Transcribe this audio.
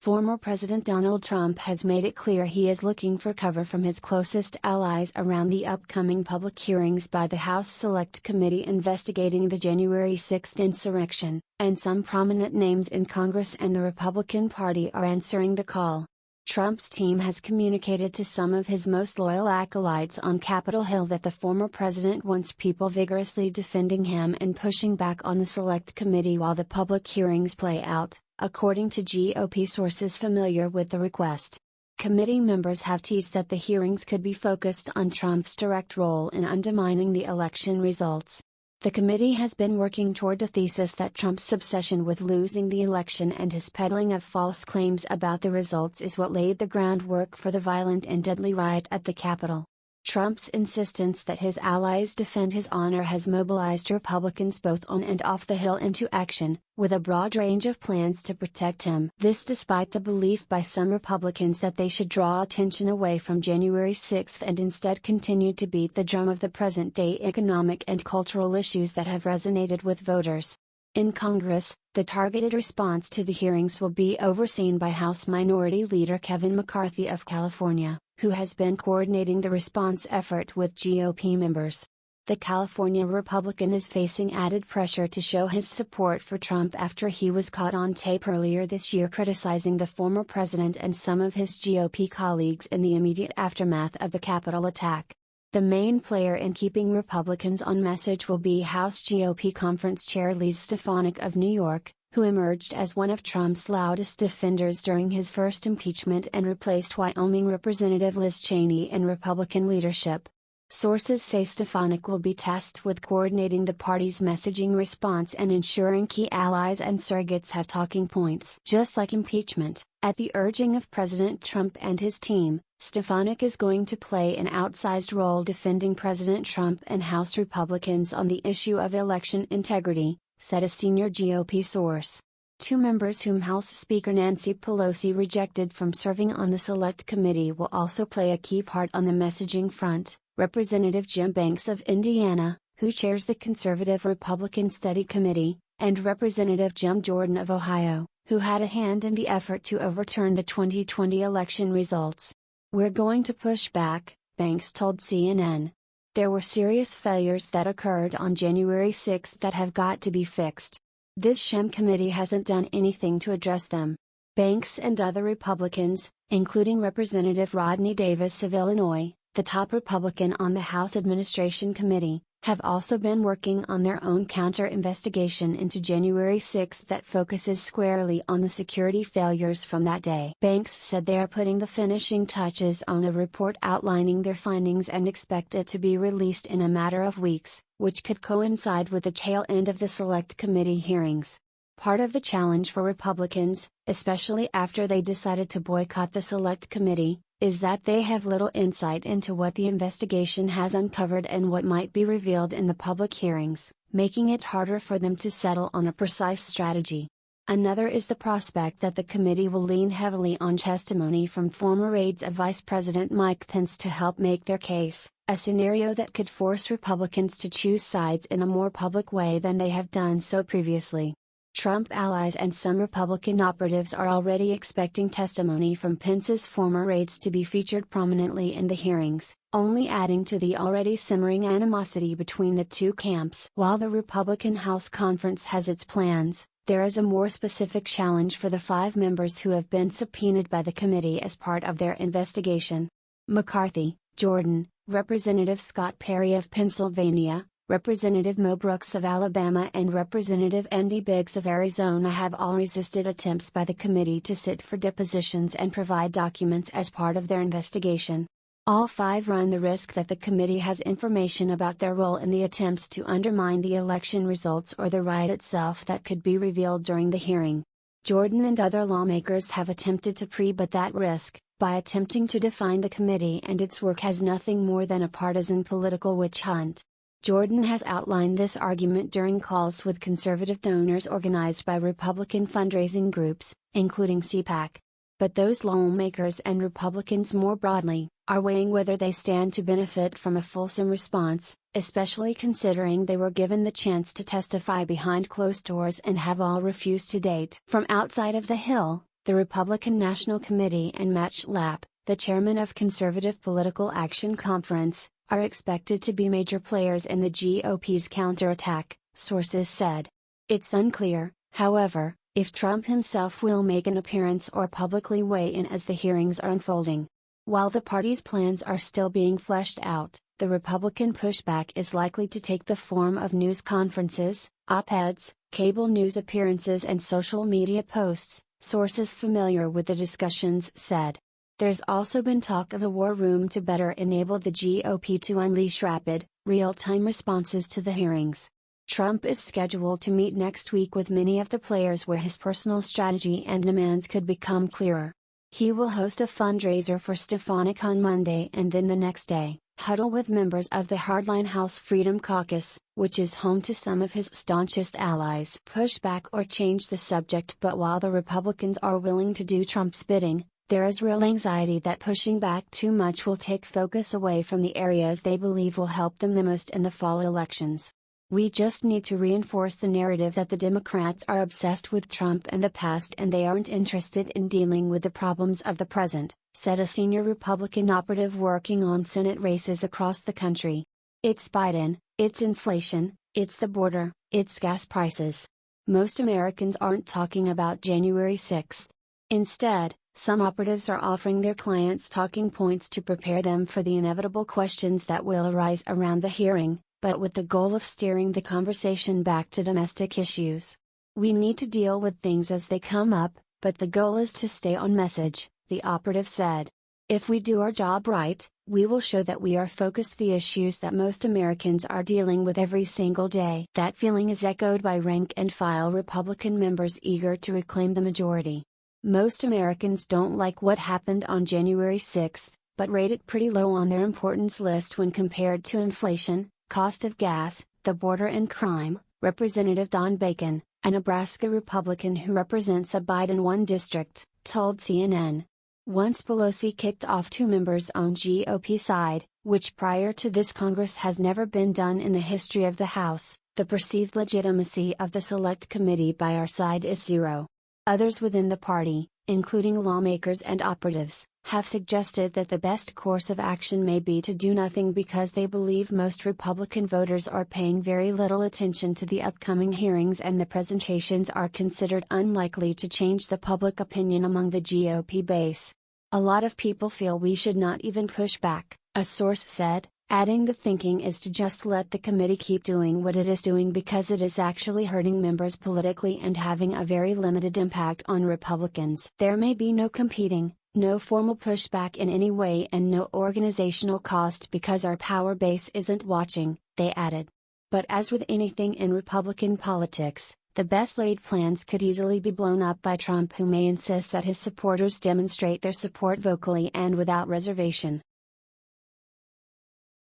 Former President Donald Trump has made it clear he is looking for cover from his closest allies around the upcoming public hearings by the House Select Committee investigating the January 6 insurrection, and some prominent names in Congress and the Republican Party are answering the call. Trump's team has communicated to some of his most loyal acolytes on Capitol Hill that the former president wants people vigorously defending him and pushing back on the Select Committee while the public hearings play out, according to GOP sources familiar with the request. Committee members have teased that the hearings could be focused on Trump's direct role in undermining the election results. The committee has been working toward a thesis that Trump's obsession with losing the election and his peddling of false claims about the results is what laid the groundwork for the violent and deadly riot at the Capitol. Trump's insistence that his allies defend his honor has mobilized Republicans both on and off the Hill into action, with a broad range of plans to protect him. This despite the belief by some Republicans that they should draw attention away from January 6 and instead continue to beat the drum of the present-day economic and cultural issues that have resonated with voters. In Congress, the targeted response to the hearings will be overseen by House Minority Leader Kevin McCarthy of California, who has been coordinating the response effort with GOP members. The California Republican is facing added pressure to show his support for Trump after he was caught on tape earlier this year criticizing the former president and some of his GOP colleagues in the immediate aftermath of the Capitol attack. The main player in keeping Republicans on message will be House GOP Conference Chair Liz Stefanik of New York, who emerged as one of Trump's loudest defenders during his first impeachment and replaced Wyoming Representative Liz Cheney in Republican leadership. Sources say Stefanik will be tasked with coordinating the party's messaging response and ensuring key allies and surrogates have talking points. Just like impeachment, at the urging of President Trump and his team, Stefanik is going to play an outsized role defending President Trump and House Republicans on the issue of election integrity, said a senior GOP source. Two members whom House Speaker Nancy Pelosi rejected from serving on the Select Committee will also play a key part on the messaging front. Representative Jim Banks of Indiana, who chairs the Conservative Republican Study Committee, and Representative Jim Jordan of Ohio, who had a hand in the effort to overturn the 2020 election results. "We're going to push back," Banks told CNN. "There were serious failures that occurred on January 6 that have got to be fixed. This sham committee hasn't done anything to address them." Banks and other Republicans, including Representative Rodney Davis of Illinois, the top Republican on the House Administration Committee, have also been working on their own counter-investigation into January 6 that focuses squarely on the security failures from that day. Banks said they are putting the finishing touches on a report outlining their findings and expect it to be released in a matter of weeks, which could coincide with the tail end of the Select Committee hearings. Part of the challenge for Republicans, especially after they decided to boycott the Select Committee, is that they have little insight into what the investigation has uncovered and what might be revealed in the public hearings, making it harder for them to settle on a precise strategy. Another is the prospect that the committee will lean heavily on testimony from former aides of Vice President Mike Pence to help make their case, a scenario that could force Republicans to choose sides in a more public way than they have done so previously. Trump allies and some Republican operatives are already expecting testimony from Pence's former aides to be featured prominently in the hearings, only adding to the already simmering animosity between the two camps. While the Republican House Conference has its plans, there is a more specific challenge for the 5 members who have been subpoenaed by the committee as part of their investigation. McCarthy, Jordan, Representative Scott Perry of Pennsylvania, Representative Mo Brooks of Alabama and Representative Andy Biggs of Arizona have all resisted attempts by the committee to sit for depositions and provide documents as part of their investigation. All 5 run the risk that the committee has information about their role in the attempts to undermine the election results or the riot itself that could be revealed during the hearing. Jordan and other lawmakers have attempted to pre-but that risk, by attempting to define the committee and its work as nothing more than a partisan political witch hunt. Jordan has outlined this argument during calls with conservative donors organized by Republican fundraising groups, including CPAC. But those lawmakers and Republicans more broadly, are weighing whether they stand to benefit from a fulsome response, especially considering they were given the chance to testify behind closed doors and have all refused to date. From outside of the Hill, The Republican National Committee and Match Lap, the chairman of Conservative Political Action Conference, are expected to be major players in the GOP's counterattack, sources said. It's unclear, however, if Trump himself will make an appearance or publicly weigh in as the hearings are unfolding. While the party's plans are still being fleshed out, the Republican pushback is likely to take the form of news conferences, op-eds, cable news appearances and social media posts, sources familiar with the discussions said. There's also been talk of a war room to better enable the GOP to unleash rapid, real-time responses to the hearings. Trump is scheduled to meet next week with many of the players where his personal strategy and demands could become clearer. He will host a fundraiser for Stefanik on Monday and then the next day, huddle with members of the hardline House Freedom Caucus, which is home to some of his staunchest allies. Push back or change the subject. But while the Republicans are willing to do Trump's bidding, there is real anxiety that pushing back too much will take focus away from the areas they believe will help them the most in the fall elections. We just need to reinforce the narrative that the Democrats are obsessed with Trump and the past and they aren't interested in dealing with the problems of the present, said a senior Republican operative working on Senate races across the country. It's Biden, it's inflation, it's the border, it's gas prices. Most Americans aren't talking about January 6th. Instead, some operatives are offering their clients talking points to prepare them for the inevitable questions that will arise around the hearing, but with the goal of steering the conversation back to domestic issues. We need to deal with things as they come up, but the goal is to stay on message, the operative said. If we do our job right, we will show that we are focused on the issues that most Americans are dealing with every single day. That feeling is echoed by rank-and-file Republican members eager to reclaim the majority. Most Americans don't like what happened on January 6, but rate it pretty low on their importance list when compared to inflation, cost of gas, the border and crime, Representative Don Bacon, a Nebraska Republican who represents a Biden-won district, told CNN. Once Pelosi kicked off two members on GOP side, which prior to this Congress has never been done in the history of the House, the perceived legitimacy of the Select Committee by our side is zero. Others within the party, including lawmakers and operatives, have suggested that the best course of action may be to do nothing because they believe most Republican voters are paying very little attention to the upcoming hearings and the presentations are considered unlikely to change the public opinion among the GOP base. A lot of people feel we should not even push back, a source said, adding the thinking is to just let the committee keep doing what it is doing because it is actually hurting members politically and having a very limited impact on Republicans. There may be no competing, no formal pushback in any way and no organizational cost because our power base isn't watching, they added. But as with anything in Republican politics, the best laid plans could easily be blown up by Trump, who may insist that his supporters demonstrate their support vocally and without reservation.